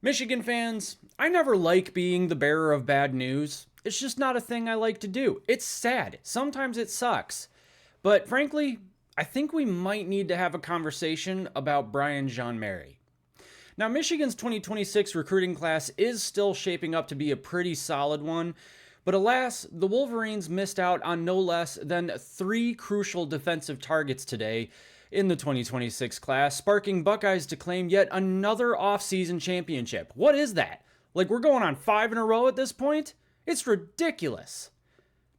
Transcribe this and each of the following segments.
Michigan fans, I never like being the bearer of bad news. It's just not a thing I like to do. It's sad. Sometimes it sucks. But frankly, I think we might need to have a conversation about Brian Jean-Mary. Now, Michigan's 2026 recruiting class is still shaping up to be a pretty solid one, but alas, the Wolverines missed out on no less than three crucial defensive targets today in the 2026 class, sparking Buckeyes to claim yet another offseason championship. What is that? Like, we're going on 5 in a row at this point? It's ridiculous.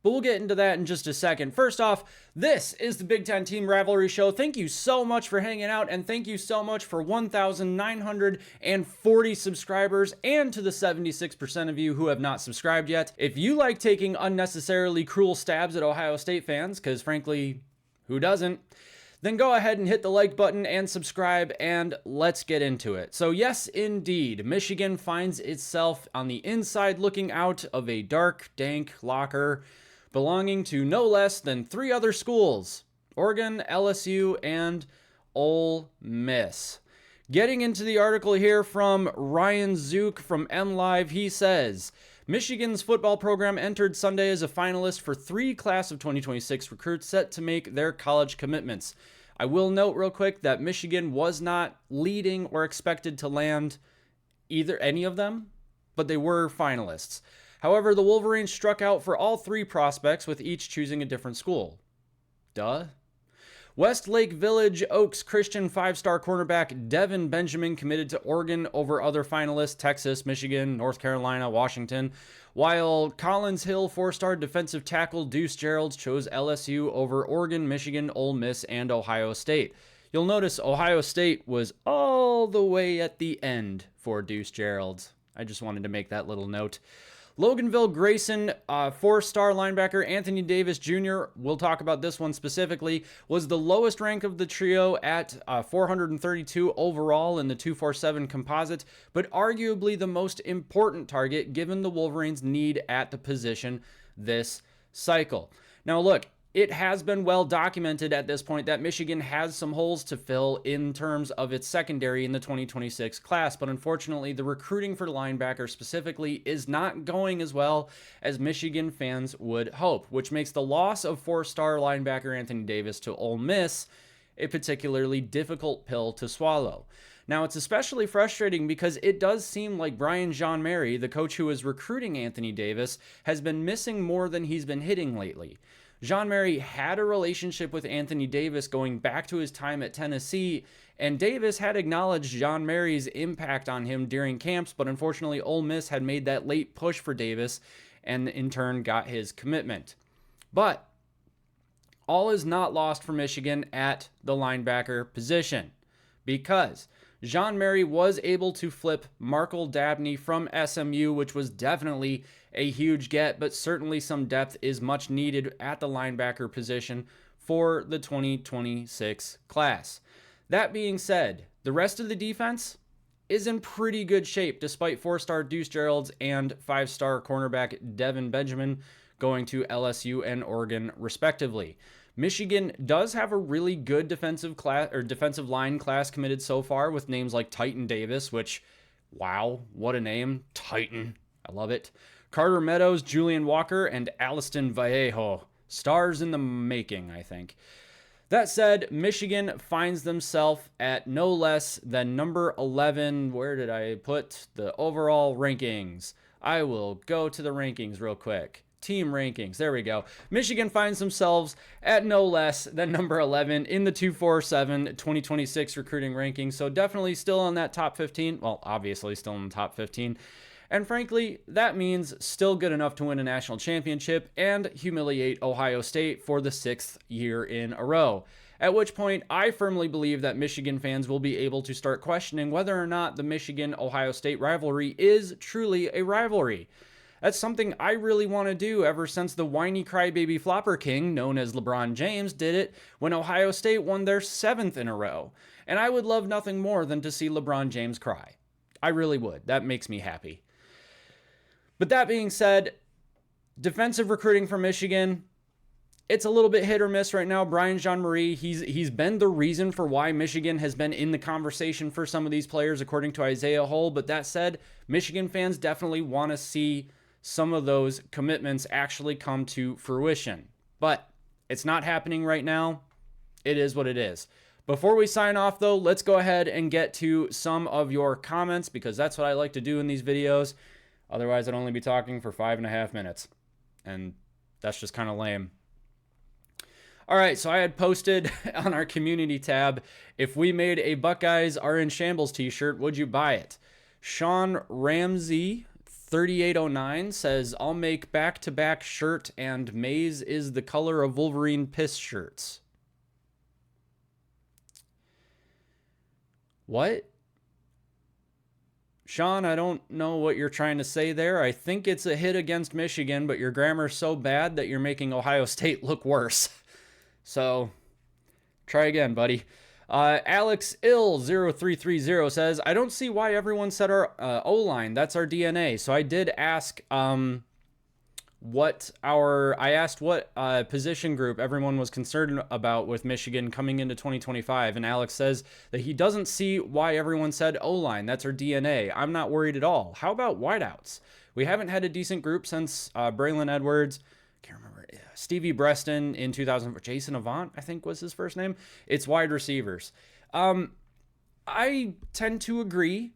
But we'll get into that in just a second. First off, this is the Big Ten Team Rivalry Show. Thank you so much for hanging out, and thank you so much for 1,940 subscribers, and to the 76% of you who have not subscribed yet. If you like taking unnecessarily cruel stabs at Ohio State fans, because frankly, who doesn't? Then go ahead and hit the like button and subscribe, and let's get into it. So yes, indeed, Michigan finds itself on the inside looking out of a dark, dank locker belonging to no less than three other schools: Oregon, LSU, and Ole Miss. Getting into the article here from Ryan Zook from MLive, he says, Michigan's football program entered Sunday as a finalist for three class of 2026 recruits set to make their college commitments. I will note real quick that Michigan was not leading or expected to land any of them, but they were finalists. However, the Wolverines struck out for all three prospects, with each choosing a different school. Duh. Westlake Village Oaks Christian five-star cornerback Devin Benjamin committed to Oregon over other finalists: Texas, Michigan, North Carolina, Washington, while Collins Hill four-star defensive tackle Deuce Geralds chose LSU over Oregon, Michigan, Ole Miss, and Ohio State. You'll notice Ohio State was all the way at the end for Deuce Geralds. I just wanted to make that little note. Loganville Grayson, four-star linebacker Anthony Davis Jr., we'll talk about this one specifically, was the lowest rank of the trio at 432 overall in the 247 composite, but arguably the most important target given the Wolverines' need at the position this cycle. Now look, it has been well documented at this point that Michigan has some holes to fill in terms of its secondary in the 2026 class, but unfortunately the recruiting for linebacker specifically is not going as well as Michigan fans would hope, which makes the loss of four-star linebacker Anthony Davis to Ole Miss a particularly difficult pill to swallow. Now, it's especially frustrating because it does seem like Brian Jean-Mary, the coach who is recruiting Anthony Davis, has been missing more than he's been hitting lately. Jean-Mary had a relationship with Anthony Davis going back to his time at Tennessee, and Davis had acknowledged Jean-Mary's impact on him during camps, but unfortunately Ole Miss had made that late push for Davis and in turn got his commitment. But all is not lost for Michigan at the linebacker position, because Jean-Mary was able to flip Markel Dabney from SMU, which was definitely a huge get, but certainly some depth is much needed at the linebacker position for the 2026 class. That being said, the rest of the defense is in pretty good shape, despite four-star Deuce Geralds and five-star cornerback Devin Benjamin going to LSU and Oregon, respectively. Michigan does have a really good defensive line class committed so far, with names like Titan Davis, which, wow, what a name. Titan. I love it. Carter Meadows, Julian Walker, and Aliston Vallejo. Stars in the making, I think. That said, Michigan finds themselves at no less than number 11. Where did I put the overall rankings? I will go to the rankings real quick. Team rankings. There we go. Michigan finds themselves at no less than number 11 in the 247 2026 recruiting rankings. So definitely still on that top 15. Well, obviously still in the top 15. And frankly, that means still good enough to win a national championship and humiliate Ohio State for the sixth year in a row. At which point, I firmly believe that Michigan fans will be able to start questioning whether or not the Michigan-Ohio State rivalry is truly a rivalry. That's something I really want to do ever since the whiny crybaby flopper king, known as LeBron James, did it when Ohio State won their 7th in a row. And I would love nothing more than to see LeBron James cry. I really would. That makes me happy. But that being said, defensive recruiting for Michigan it's a little bit hit or miss right now. Brian Jean-Marie, he's been the reason for why Michigan has been in the conversation for some of these players, according to Isaiah Hull. But that said, Michigan fans definitely want to see some of those commitments actually come to fruition. But it's not happening right now. It is what it is. Before we sign off, though, let's go ahead and get to some of your comments, because that's what I like to do in these videos. Otherwise, I'd only be talking for 5.5 minutes. And that's just kind of lame. All right, so I had posted on our community tab, if we made a Buckeyes Are in Shambles t-shirt, would you buy it? Sean Ramsey 3809 says, I'll make back-to-back shirt and maize is the color of Wolverine piss shirts. What? Sean, I don't know what you're trying to say there. I think it's a hit against Michigan, but your grammar's so bad that you're making Ohio State look worse. So, try again, buddy. Alex Ill 0330 says, I don't see why everyone said our O-line. That's our DNA. So I did ask what position group everyone was concerned about with Michigan coming into 2025. And Alex says that he doesn't see why everyone said O-line. That's our DNA. I'm not worried at all. How about wideouts? We haven't had a decent group since Braylon Edwards. Can't remember. Stevie Breston in 2004. Jason Avant, I think was his first name. It's wide receivers. I tend to agree.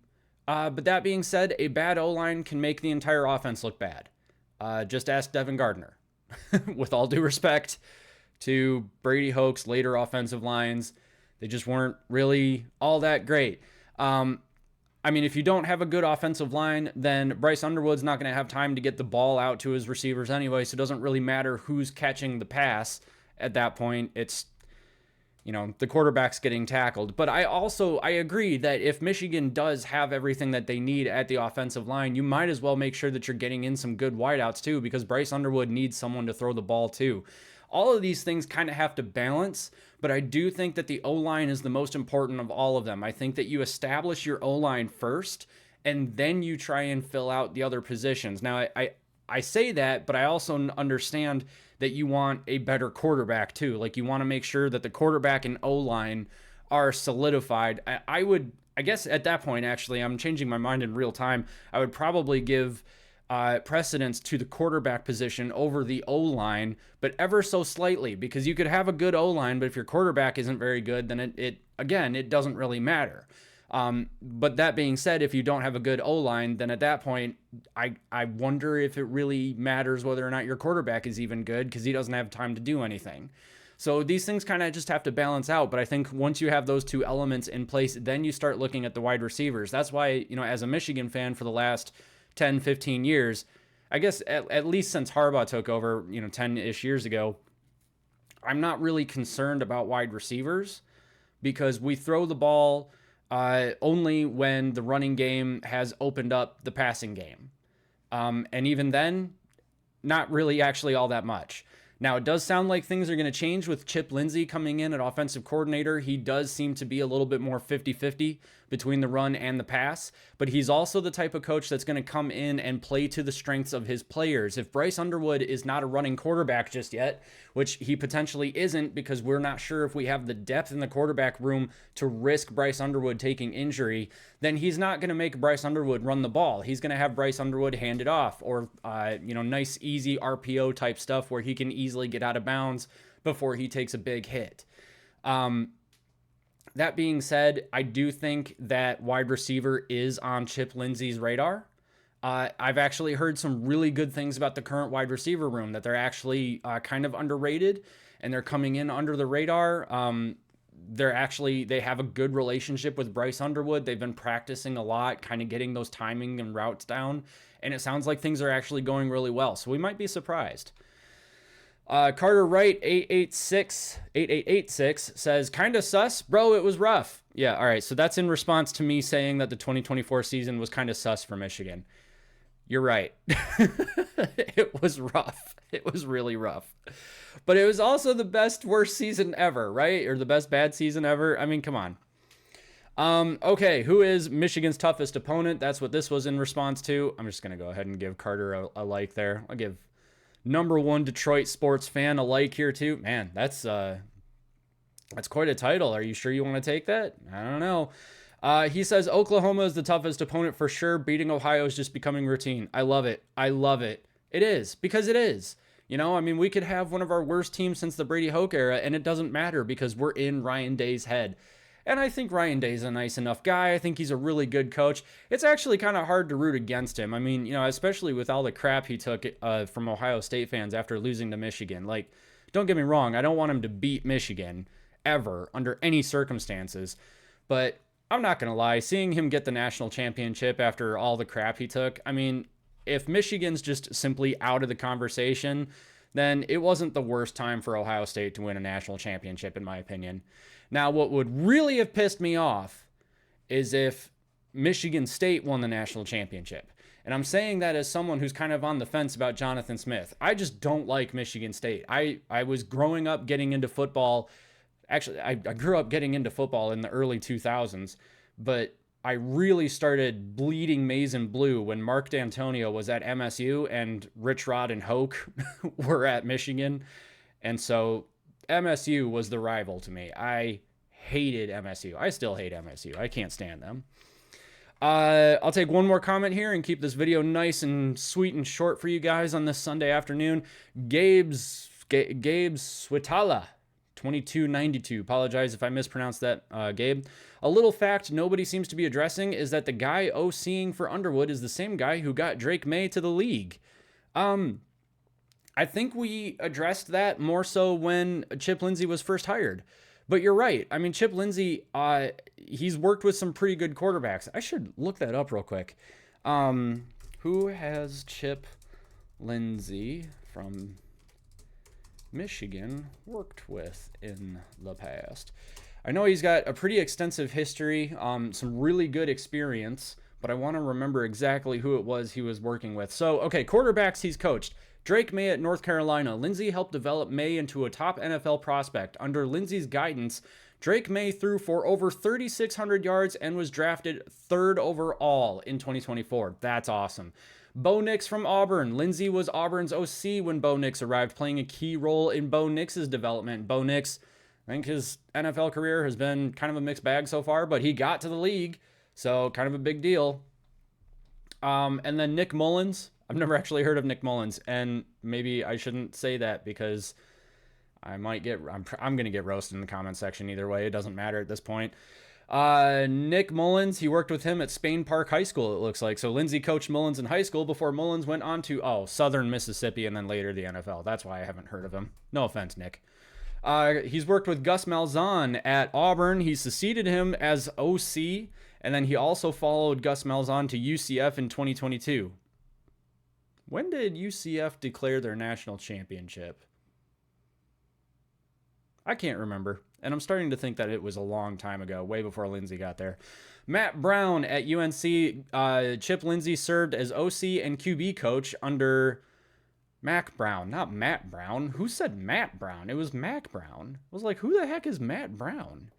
But that being said, a bad O-line can make the entire offense look bad. Just ask Devin Gardner. With all due respect to Brady Hoke's later offensive lines, they just weren't really all that great. I mean, if you don't have a good offensive line, then Bryce Underwood's not going to have time to get the ball out to his receivers anyway, so it doesn't really matter who's catching the pass at that point. It's, the quarterback's getting tackled. But I agree that if Michigan does have everything that they need at the offensive line, you might as well make sure that you're getting in some good wideouts too, because Bryce Underwood needs someone to throw the ball to. All of these things kind of have to balance, but I do think that the O-line is the most important of all of them. I think that you establish your O-line first, and then you try and fill out the other positions. Now, I say that, but I also understand that you want a better quarterback too. Like, you want to make sure that the quarterback and O-line are solidified. I guess at that point, actually, I'm changing my mind in real time. I would probably give precedence to the quarterback position over the O-line, but ever so slightly, because you could have a good O-line, but if your quarterback isn't very good, then it doesn't really matter. But that being said, if you don't have a good O-line, then at that point, I wonder if it really matters whether or not your quarterback is even good, because he doesn't have time to do anything. So these things kind of just have to balance out. But I think once you have those two elements in place, then you start looking at the wide receivers. That's why, as a Michigan fan for the last 10, 15 years, I guess at least since Harbaugh took over, 10-ish years ago, I'm not really concerned about wide receivers, because we throw the ball only when the running game has opened up the passing game. And even then, not really actually all that much. Now, it does sound like things are going to change with Chip Lindsey coming in at offensive coordinator. He does seem to be a little bit more 50-50 between the run and the pass, but he's also the type of coach that's going to come in and play to the strengths of his players. If Bryce Underwood is not a running quarterback just yet, which he potentially isn't, because we're not sure if we have the depth in the quarterback room to risk Bryce Underwood taking injury, then he's not going to make Bryce Underwood run the ball. He's going to have Bryce Underwood hand it off, or nice easy RPO type stuff where he can easily get out of bounds before he takes a big hit. That being said, I do think that wide receiver is on Chip Lindsey's radar. I've actually heard some really good things about the current wide receiver room, that they're actually kind of underrated and they're coming in under the radar. They have a good relationship with Bryce Underwood. They've been practicing a lot, kind of getting those timing and routes down. And it sounds like things are actually going really well. So we might be surprised. Carter Wright 8886 says, kinda sus, bro, it was rough. Yeah, all right. So that's in response to me saying that the 2024 season was kind of sus for Michigan. You're right. It was rough. It was really rough. But it was also the best worst season ever, right? Or the best bad season ever. I mean, come on. Okay, who is Michigan's toughest opponent? That's what this was in response to. I'm just going to go ahead and give Carter a like there. I'll give #1 Detroit sports fan alike here too. Man, that's quite a title. Are you sure you want to take that? I don't know. He says Oklahoma is the toughest opponent for sure. Beating Ohio is just becoming routine. I love it. I love it. It is, because it is. You know, I mean, we could have one of our worst teams since the Brady Hoke era, and it doesn't matter because we're in Ryan Day's head. And I think Ryan Day's a nice enough guy. I think he's a really good coach. It's actually kind of hard to root against him. I mean, you know, especially with all the crap he took from Ohio State fans after losing to Michigan. Like, don't get me wrong. I don't want him to beat Michigan ever under any circumstances. But I'm not going to lie. Seeing him get the national championship after all the crap he took, I mean, if Michigan's just simply out of the conversation, then it wasn't the worst time for Ohio State to win a national championship, in my opinion. Now, what would really have pissed me off is if Michigan State won the national championship. And I'm saying that as someone who's kind of on the fence about Jonathan Smith. I just don't like Michigan State. I was growing up getting into football. Actually, I grew up getting into football in the early 2000s, but I really started bleeding maize and blue when Mark D'Antonio was at MSU and Rich Rod and Hoke were at Michigan. And so MSU was the rival to me. I hated MSU. I still hate MSU. I can't stand them. I'll take one more comment here and keep this video nice and sweet and short for you guys on this Sunday afternoon. Gabe Switala, 2292. Apologize if I mispronounced that, Gabe. A little fact nobody seems to be addressing is that the guy OCing for Underwood is the same guy who got Drake May to the league. I think we addressed that more so when Chip Lindsey was first hired. But you're right. I mean, Chip Lindsey, he's worked with some pretty good quarterbacks. I should look that up real quick. Who has Chip Lindsey from Michigan worked with in the past? I know he's got a pretty extensive history, some really good experience, but I want to remember exactly who it was he was working with. So, okay, quarterbacks he's coached. Drake May at North Carolina. Lindsey helped develop May into a top NFL prospect. Under Lindsey's guidance, Drake May threw for over 3,600 yards and was drafted 3rd overall in 2024. That's awesome. Bo Nix from Auburn. Lindsey was Auburn's OC when Bo Nix arrived, playing a key role in Bo Nix's development. Bo Nix, I think his NFL career has been kind of a mixed bag so far, but he got to the league, so kind of a big deal. And then Nick Mullins. I've never actually heard of Nick Mullins, and maybe I shouldn't say that because I'm going to get roasted in the comment section either way. It doesn't matter at this point. Nick Mullins, he worked with him at Spain Park High School, it looks like. So Lindsey coached Mullins in high school before Mullins went on to, Southern Mississippi and then later the NFL. That's why I haven't heard of him. No offense, Nick. He's worked with Gus Malzahn at Auburn. He succeeded him as OC, and then he also followed Gus Malzahn to UCF in 2022. When did UCF declare their national championship? I can't remember, and I'm starting to think that it was a long time ago, way before Lindsey got there. Matt Brown at UNC. Chip Lindsey served as OC and QB coach under Mac Brown, not Matt Brown. Who said Matt Brown? It was Mac Brown. I was like, who the heck is Matt Brown?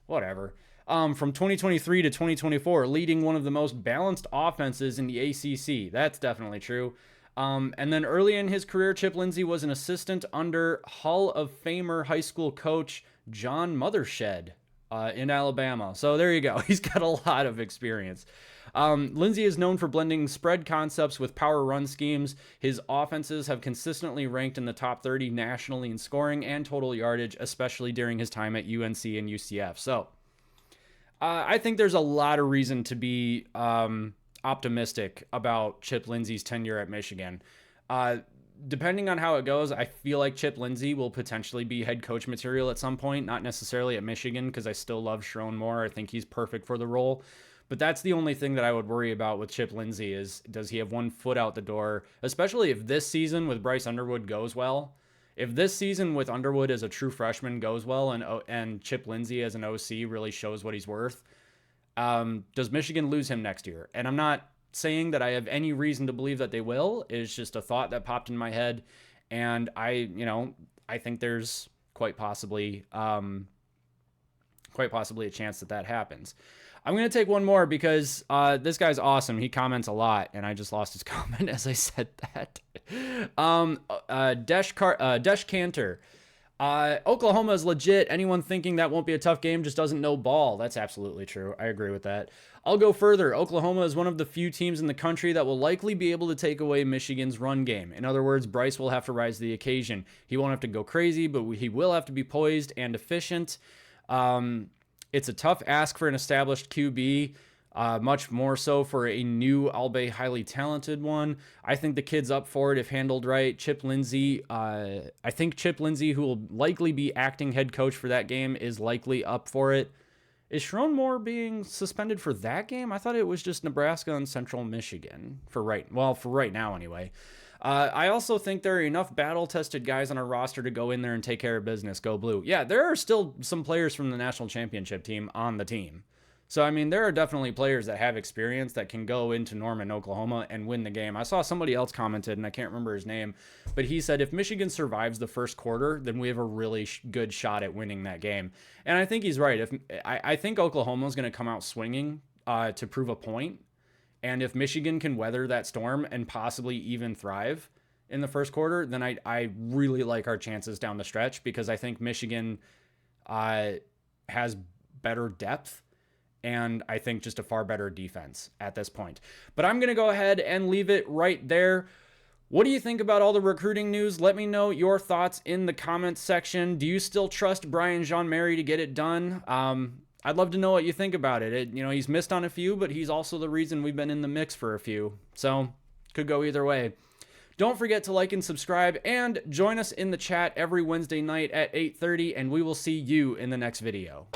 Whatever. From 2023 to 2024, leading one of the most balanced offenses in the ACC. That's definitely true. And then early in his career, Chip Lindsey was an assistant under Hall of Famer high school coach John Mothershed in Alabama. So there you go. He's got a lot of experience. Lindsey is known for blending spread concepts with power run schemes. His offenses have consistently ranked in the top 30 nationally in scoring and total yardage, especially during his time at UNC and UCF. So I think there's a lot of reason to be optimistic about Chip Lindsey's tenure at Michigan. Depending on how it goes, I feel like Chip Lindsey will potentially be head coach material at some point, not necessarily at Michigan, because I still love Sherrone Moore. I think he's perfect for the role. But that's the only thing that I would worry about with Chip Lindsey is, does he have one foot out the door, especially if this season with Bryce Underwood goes well. If this season with Underwood as a true freshman goes well and Chip Lindsey as an OC really shows what he's worth, does Michigan lose him next year? And I'm not saying that I have any reason to believe that they will. It's just a thought that popped in my head. And I think there's quite possibly a chance that happens. I'm going to take one more because this guy's awesome. He comments a lot, and I just lost his comment as I said that. Desh Cantor. Oklahoma is legit. Anyone thinking that won't be a tough game just doesn't know ball. That's absolutely true. I agree with that. I'll go further. Oklahoma is one of the few teams in the country that will likely be able to take away Michigan's run game. In other words, Bryce will have to rise to the occasion. He won't have to go crazy, but he will have to be poised and efficient. It's a tough ask for an established QB. Much more so for a new, albeit highly talented one. I think the kid's up for it if handled right. Chip Lindsey, I think Chip Lindsey, who will likely be acting head coach for that game, is likely up for it. Is Sharon Moore being suspended for that game? I thought it was just Nebraska and Central Michigan for right now anyway. I also think there are enough battle-tested guys on our roster to go in there and take care of business. Go Blue. Yeah, there are still some players from the national championship team on the team. So, I mean, there are definitely players that have experience that can go into Norman, Oklahoma and win the game. I saw somebody else commented, and I can't remember his name, but he said if Michigan survives the first quarter, then we have a really good shot at winning that game. And I think he's right. I think Oklahoma is going to come out swinging to prove a point. And if Michigan can weather that storm and possibly even thrive in the first quarter, then I really like our chances down the stretch, because I think Michigan has better depth. And I think just a far better defense at this point. But I'm going to go ahead and leave it right there. What do you think about all the recruiting news? Let me know your thoughts in the comments section. Do you still trust Brian Jean-Mary to get it done? I'd love to know what you think about it. He's missed on a few, but he's also the reason we've been in the mix for a few. So could go either way. Don't forget to like and subscribe, and join us in the chat every Wednesday night at 8:30, and we will see you in the next video.